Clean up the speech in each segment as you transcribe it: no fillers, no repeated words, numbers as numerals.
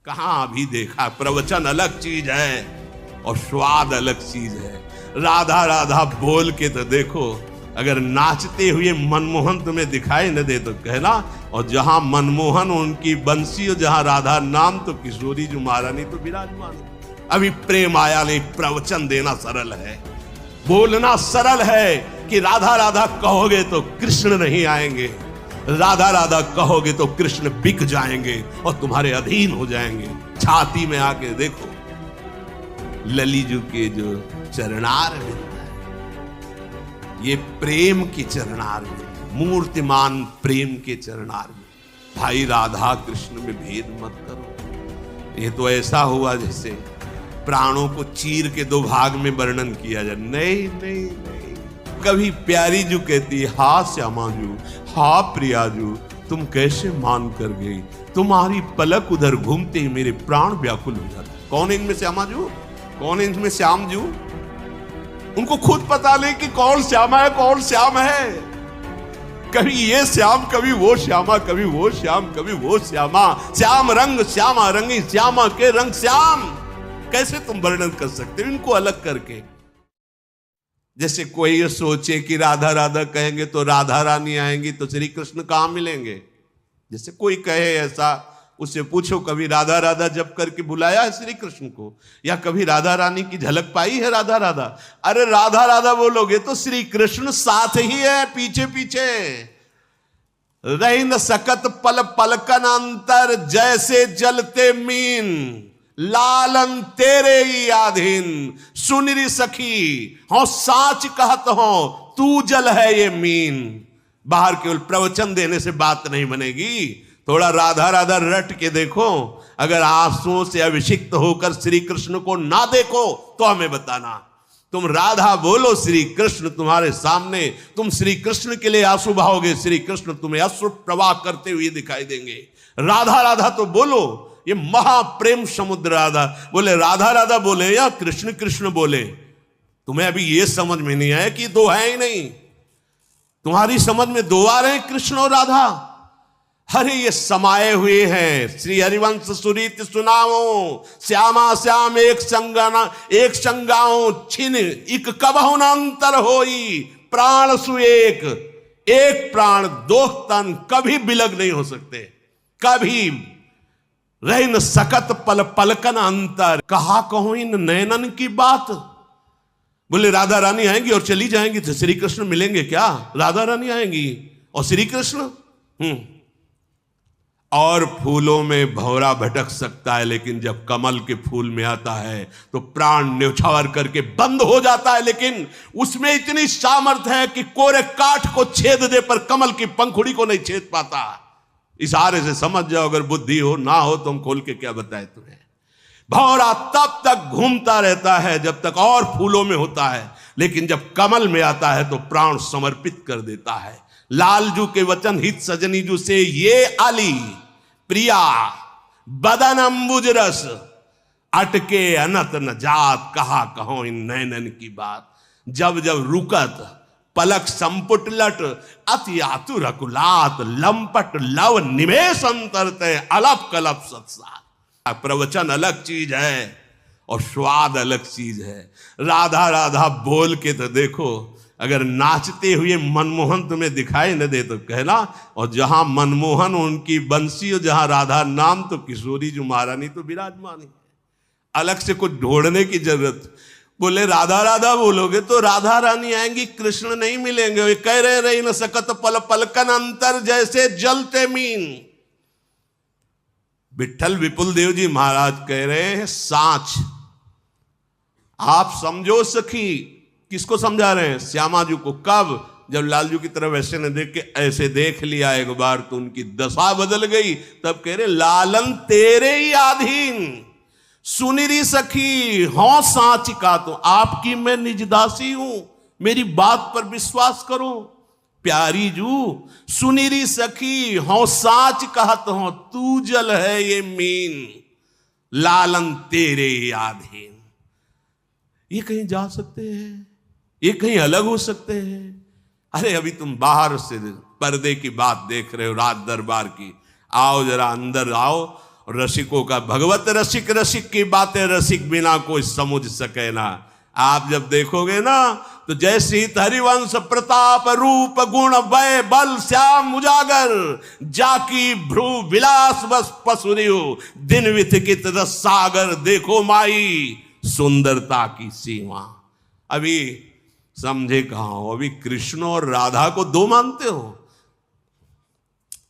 कहां अभी देखा। प्रवचन अलग चीज है और स्वाद अलग चीज है। राधा राधा बोल के तो देखो, अगर नाचते हुए मनमोहन तुम्हें दिखाई न दे तो कहना। और जहां मनमोहन उनकी बंसी और जहां राधा नाम तो किशोरी जो महारानी तो विराजमान। अभी प्रेम आया नहीं। प्रवचन देना सरल है, बोलना सरल है कि राधा राधा कहोगे तो कृष्ण नहीं आएंगे, राधा राधा कहोगे तो कृष्ण बिक जाएंगे और तुम्हारे अधीन हो जाएंगे। छाती में आके देखो ललीजू के जो चरणार में, ये प्रेम के चरणार में, मूर्तिमान प्रेम के चरणार में। भाई राधा कृष्ण में भेद मत करो। ये तो ऐसा हुआ जैसे प्राणों को चीर के दो भाग में वर्णन किया जाए। नहीं नहीं नहीं। कभी प्यारी जू कहती, हा श्यामा जू, हा प्रिया जू, तुम कैसे मान कर गई, तुम्हारी पलक उधर घूमते ही मेरे प्राण व्याकुल हो जाते। कौन इनमें श्यामा जू, कौन इनमें श्याम जू? उनको खुद पता नहीं कि कौन श्यामा है कौन श्याम है। कभी ये श्याम, कभी वो श्यामा, कभी वो श्याम, कभी वो श्यामा। श्याम रंग श्यामा रंगी, श्यामा के रंग श्याम। कैसे तुम वर्णन कर सकते हो इनको अलग करके? जैसे कोई ये सोचे कि राधा राधा कहेंगे तो राधा रानी आएंगी तो श्री कृष्ण कहां मिलेंगे। जैसे कोई कहे ऐसा, उससे पूछो कभी राधा राधा जप करके बुलाया है श्री कृष्ण को, या कभी राधा रानी की झलक पाई है राधा राधा? अरे राधा राधा बोलोगे तो श्री कृष्ण साथ ही है, पीछे पीछे। रही न सकत पल पलकन अंतर, जैसे जलते मीन, लालन तेरे ही आधीन। सुनरी सखी हो साच कहत हो, तू जल है ये मीन। बाहर केवल प्रवचन देने से बात नहीं बनेगी, थोड़ा राधा राधा रट के देखो। अगर आंसुओं से अभिषिक्त होकर श्री कृष्ण को ना देखो तो हमें बताना। तुम राधा बोलो, श्री कृष्ण तुम्हारे सामने, तुम श्री कृष्ण के लिए आंसू बहाओगे, श्री कृष्ण तुम्हें अश्रु प्रवाह करते हुए दिखाई देंगे। राधा राधा तो बोलो, ये महाप्रेम समुद्र राधा बोले, राधा राधा बोले या कृष्ण कृष्ण बोले। तुम्हें अभी ये समझ में नहीं आया कि दो है ही नहीं। तुम्हारी समझ में दो आ रहे हैं, कृष्ण और राधा। अरे ये समाये हुए हैं। श्री हरिवंश सुरीत सुनाओ, श्यामा श्याम एक संगाना एक संगाओ, छिन इक कबहु न अंतर होई। प्राण सु एक प्राण दो तन, कभी बिलग नहीं हो सकते, कभी रह न सकत पल पलकन अंतर। कहा कहो इन नयनन की बात। बोले राधा रानी आएंगी और चली जाएंगी तो श्री कृष्ण मिलेंगे क्या? राधा रानी आएंगी और श्री कृष्ण। और फूलों में भौरा भटक सकता है, लेकिन जब कमल के फूल में आता है तो प्राण न्यौछावर करके बंद हो जाता है। लेकिन उसमें इतनी सामर्थ्य है कि कोरे काठ को छेद दे पर कमल की पंखुड़ी को नहीं छेद पाता। इशारे से समझ जाओ, अगर बुद्धि हो ना हो तो हम खोल के क्या बताए तुम्हें। भौरा तब तक घूमता रहता है जब तक और फूलों में होता है, लेकिन जब कमल में आता है तो प्राण समर्पित कर देता है। लालजू के वचन हित सजनी जू से ये आली प्रिया बदन अंबुज रस, अटके अनत न जात, कहा कहो इन नैनन की बात। जब जब रुकत पलक संपुट लट, अति आतुर अकुलात, लंपट लव निमेश अंतरते, अलप कलप सत्सार। प्रवचन अलग चीज है और स्वाद अलग चीज है। राधा राधा बोल के तो देखो, अगर नाचते हुए मनमोहन तुम्हें दिखाई न दे तो कहना। और जहां मनमोहन उनकी बंसी और जहां राधा नाम तो किशोरी जो महारानी तो विराजमान है। अलग से कुछ ढूंढने की जरूरत। बोले राधा राधा बोलोगे तो राधा रानी आएंगी, कृष्ण नहीं मिलेंगे। वे कह रहे रही न सकत पल पलकन अंतर, जैसे जलते मीन। विठल विपुल देव जी महाराज कह रहे हैं सांच। आप समझो सखी, किसको समझा रहे हैं? श्यामा जी को। कब? जब लालजू की तरफ ऐसे न देख के ऐसे देख लिया एक बार तो उनकी दशा बदल गई। तब कह रहे लालन तेरे ही अधीन, सुनिरी सखी हो सांच का, तो आपकी मैं निजदासी हूं, मेरी बात पर विश्वास करो। प्यारी जू सुनिरी सखी हो साच कहत हो, तू जल है ये मीन, लालन तेरे आधीन। ये कहीं जा सकते हैं, ये कहीं अलग हो सकते हैं। अरे अभी तुम बाहर से पर्दे की बात देख रहे हो, राज दरबार की। आओ जरा अंदर आओ रसिकों का भगवत रसिक, रसिक की बातें रसिक बिना कोई समझ सके ना। आप जब देखोगे ना तो जय श्री हरिवंश प्रताप रूप गुण वय बल श्याम उजागर, जाकी भ्रू विलास बस पसुरियो, दिन विथिकित रस सागर, देखो माई सुंदरता की सीमा। अभी समझे कहां हो? अभी कृष्ण और राधा को दो मानते हो?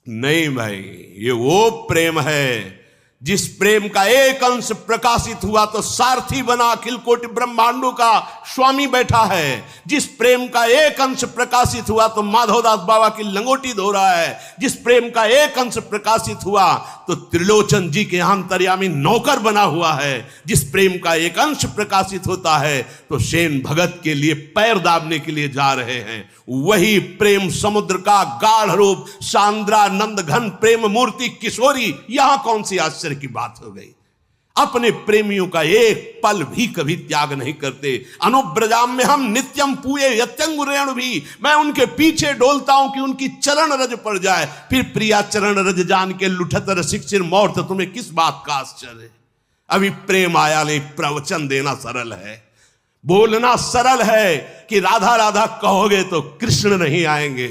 नहीं भाई, ये वो प्रेम है जिस प्रेम का एक अंश प्रकाशित हुआ तो सारथी बना अखिल कोटि ब्रह्मांडों का स्वामी बैठा है। जिस प्रेम का एक अंश प्रकाशित हुआ तो माधवदास बाबा की लंगोटी धो रहा है। जिस प्रेम का एक अंश प्रकाशित हुआ तो त्रिलोचन जी के अंतर्यामी नौकर बना हुआ है। जिस प्रेम का एक अंश प्रकाशित होता है तो सेन भगत के लिए पैर दाबने के लिए जा रहे हैं। वही प्रेम समुद्र का गाढ़ रूप सांद्रानंद घन प्रेम मूर्ति किशोरी, यहां कौन सी आश्चर्य की बात हो गई? अपने प्रेमियों का एक पल भी कभी त्याग नहीं करते। अनुब्रजाम में हम नित्यम पूये यत्यंगुरेण भी, मैं उनके पीछे डोलता हूं कि उनकी चरण रज पड़ जाए। फिर प्रिया चरण रज जान के लुठत रसिक सिर मोर, तो तुम्हें किस बात का आश्चर्य है? अभी प्रेम आया नहीं, प्रवचन देना सरल है, बोलना सरल है कि राधा राधा कहोगे तो कृष्ण नहीं आएंगे,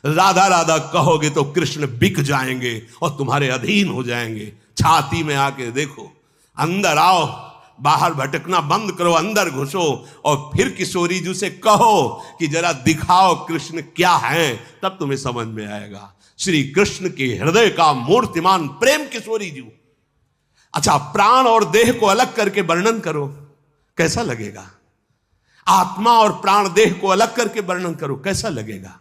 राधा राधा कहोगे तो कृष्ण बिक जाएंगे और तुम्हारे अधीन हो जाएंगे। छाती में आके देखो, अंदर आओ, बाहर भटकना बंद करो, अंदर घुसो और फिर किशोरी जी से कहो कि जरा दिखाओ कृष्ण क्या है, तब तुम्हें समझ में आएगा। श्री कृष्ण के हृदय का मूर्तिमान प्रेम किशोरी जी। अच्छा, प्राण और देह को अलग करके वर्णन करो, कैसा लगेगा? आत्मा और प्राण देह को अलग करके वर्णन करो, कैसा लगेगा?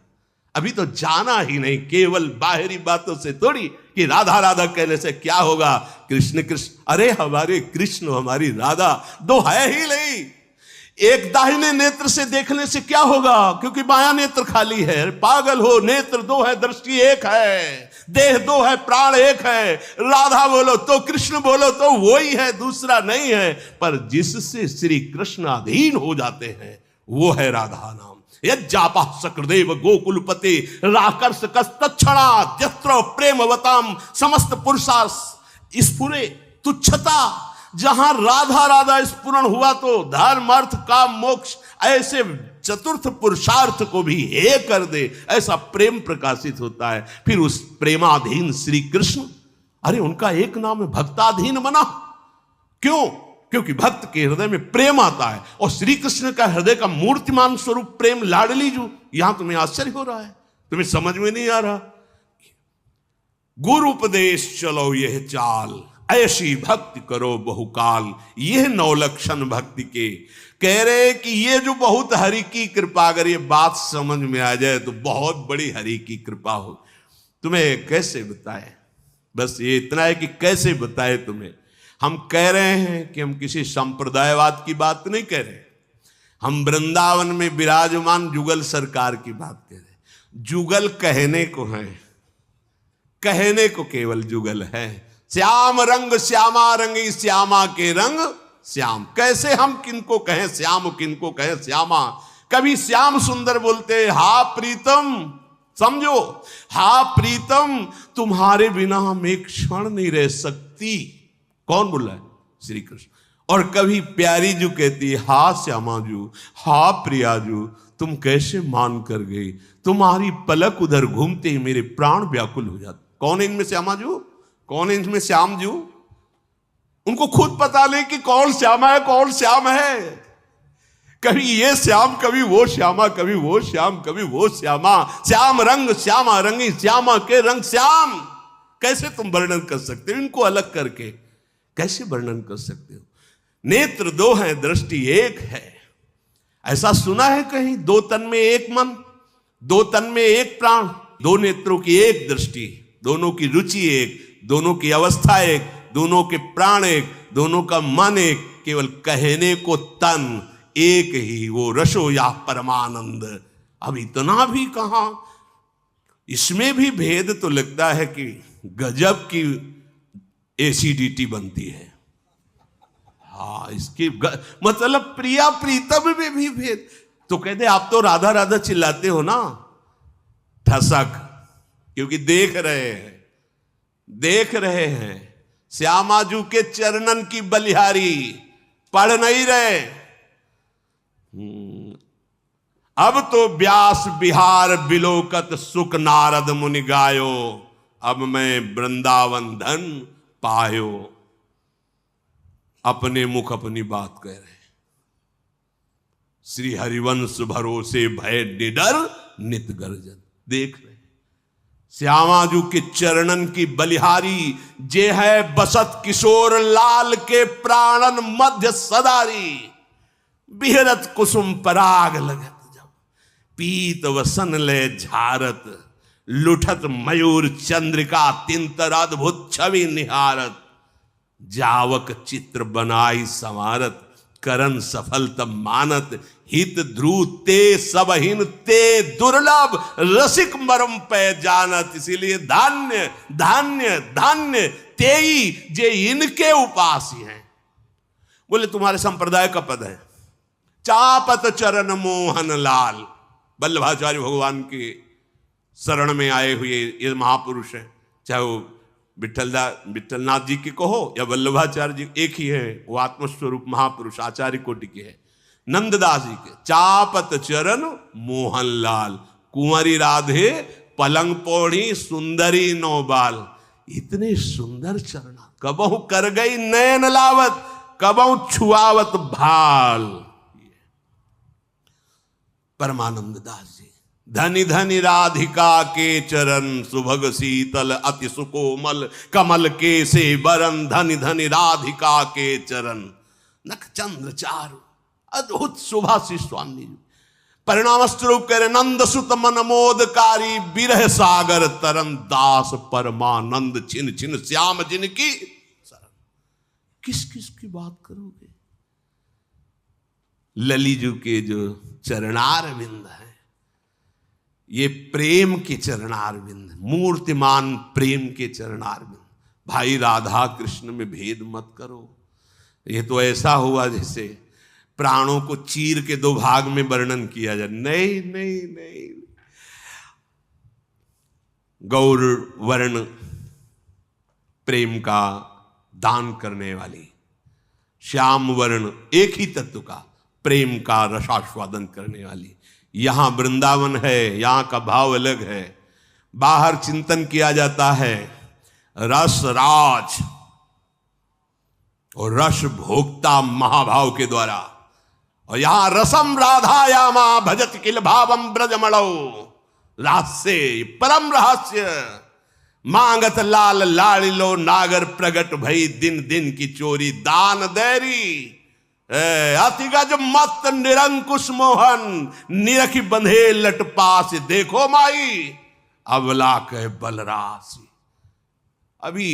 अभी तो जाना ही नहीं, केवल बाहरी बातों से थोड़ी कि राधा राधा कहने से क्या होगा। कृष्ण कृष्ण, अरे हमारे कृष्ण हमारी राधा दो है ही नहीं। एक दाहिने नेत्र से देखने से क्या होगा, क्योंकि बायां नेत्र खाली है। पागल हो, नेत्र दो है, दृष्टि एक है, देह दो है, प्राण एक है। राधा बोलो तो कृष्ण बोलो तो वो ही है, दूसरा नहीं है। पर जिससे श्री कृष्ण अधीन हो जाते हैं वो है राधा नाम। यज्जापा सकृदेव गोकुलपते राकर्ष कस्तक्षणा जस्त्र प्रेमवताम समस्त पुरुषा स्फुरे तुच्छता। जहां राधा राधा स्फुरण हुआ तो धर्म अर्थ काम मोक्ष ऐसे चतुर्थ पुरुषार्थ को भी हे कर दे, ऐसा प्रेम प्रकाशित होता है। फिर उस प्रेमाधीन श्री कृष्ण, अरे उनका एक नाम है भक्ताधीन बना। क्यों? क्योंकि भक्त के हृदय में प्रेम आता है और श्री कृष्ण का हृदय का मूर्तिमान स्वरूप प्रेम लाडली जू। यहां तुम्हें आश्चर्य हो रहा है, तुम्हें समझ में नहीं आ रहा। गुरु उपदेश चलो यह चाल, ऐसी भक्ति करो बहुकाल। यह 9 लक्षण भक्ति के कह रहे कि ये जो बहुत हरि की कृपा, अगर ये बात समझ में आ जाए तो बहुत बड़ी हरि की कृपा हो। तुम्हें कैसे बताए, बस ये इतना है कि कैसे बताए तुम्हें। हम कह रहे हैं कि हम किसी संप्रदायवाद की बात नहीं कह रहे, हम वृंदावन में विराजमान जुगल सरकार की बात कह रहे। जुगल कहने को है, कहने को केवल जुगल है। श्याम रंग श्यामा रंगी, श्यामा के रंग श्याम। कैसे हम किनको कहें श्याम, किनको कहें श्यामा? कभी श्याम सुंदर बोलते, हा प्रीतम, समझो, हा प्रीतम तुम्हारे बिना हम एक क्षण नहीं रह सकती। कौन बोल रहा है? श्री कृष्ण। और कभी प्यारी जू कहती है, हा श्यामा जू, हा प्रिया जू, तुम कैसे मान कर गई, तुम्हारी पलक उधर घूमते ही मेरे प्राण व्याकुल हो जाते। कौन इनमें श्यामा जू, कौन इनमें श्याम जू? उनको खुद पता नहीं कि कौन श्यामा है, कौन श्याम है। कभी ये श्याम, कभी वो श्यामा, कभी वो श्याम, कभी वो श्यामा। श्याम रंग श्यामा रंगी, श्यामा के रंग श्याम। कैसे तुम वर्णन कर सकते हो इनको अलग करके? कैसे वर्णन कर सकते हो? नेत्र 2 हैं, दृष्टि एक है। ऐसा सुना है कहीं? 2 तन में एक मन, 2 तन में एक प्राण, 2 नेत्रों की एक दृष्टि, दोनों की रुचि एक, दोनों की अवस्था एक, दोनों के प्राण एक, दोनों का मन एक। केवल कहने को तन एक ही, वो रसो या परमानंद। अब इतना भी कहां, इसमें भी भेद तो लगता है कि गजब की एसिडिटी बनती है। हाँ, इसकी मतलब प्रिया प्रीतम में भी भेद। तो कहते आप तो राधा राधा चिल्लाते हो ना, ठसक, क्योंकि देख रहे हैं, देख रहे हैं। श्यामाजू के चरणन की बलिहारी, पढ़ नहीं रहे। अब तो व्यास बिहार बिलोकत सुख नारद मुनि गायो, अब मैं वृंदावन धन पायो। अपने मुख अपनी बात कह रहे। श्री हरिवंश भरोसे भय निडर नित गर्जन। देख रहे श्यामाजू के चरणन की बलिहारी, जे है बसत किशोर लाल के प्राणन मध्य सदारी। बिहरत कुसुम पराग लगत जब, पीत वसन ले झारत। लुठत मयूर चंद्रिका तिंतर अद्भुत छवि निहारत। जावक चित्र बनाई समारत, करन सफल तब मानत। हित ध्रुव ते सबहिन ते दुर्लभ, रसिक मरम पे जानत। इसीलिए धान्य धान्य धान्य तेई जे इनके उपासी हैं। बोले तुम्हारे संप्रदाय का पद है, चापत चरण मोहन लाल। वल्लभाचार्य भगवान के शरण में आए हुए ये महापुरुष हैं, चाहे वो विठलनाथ जी के कहो या वल्लभाचार्य जी, एक ही है। वो आत्मस्वरूप महापुरुष आचार्य कोटि के है। नंददास जी के चापत चरण मोहन लाल। कुंवरी राधे पलंग पौड़ी सुंदरी नौबाल। इतने सुंदर चरण, कबहु कर गई नयन लावत, कबहु छुआवत भाल। परमानंद दास जी। धनी धनी राधिका के चरण, सुभग शीतल अति सुकोमल। कमल के से बरन, धनी धनी राधिका के चरण। नख चंद्र चारु अद्भुत शोभा श्री स्वामी जी। परिणाम स्वरूप कह रहे नंद सुत मन मोदकारी। बिरह सागर तरन, दास परमानंद छिन छिन श्याम जिनकी शरण। किस किस की बात करोगे? ललीजू के जो चरणार विंद है, ये प्रेम के चरणार विंद, मूर्तिमान प्रेम के चरणार विंद। भाई राधा कृष्ण में भेद मत करो। ये तो ऐसा हुआ जैसे प्राणों को चीर के दो भाग में वर्णन किया जाए। नहीं नहीं नहीं, गौर वर्ण प्रेम का दान करने वाली, श्याम वर्ण एक ही तत्व का प्रेम का रसास्वादन करने वाली। यहां वृंदावन है, यहां का भाव अलग है। बाहर चिंतन किया जाता है रस राज और रस भोक्ता महाभाव के द्वारा, और यहां रसम राधायामा भजत किल भावम ब्रजमणौ। रहस्य परम रहस्य, मांगत लाल लाड़िलो नागर प्रगट भई। दिन दिन की चोरी दान देरी। अतिगज मत निरंकुश मोहन, निरखी बंधे लट पास। देखो माई अबला कह बलरासी। अभी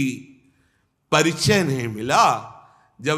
परिचय नहीं मिला,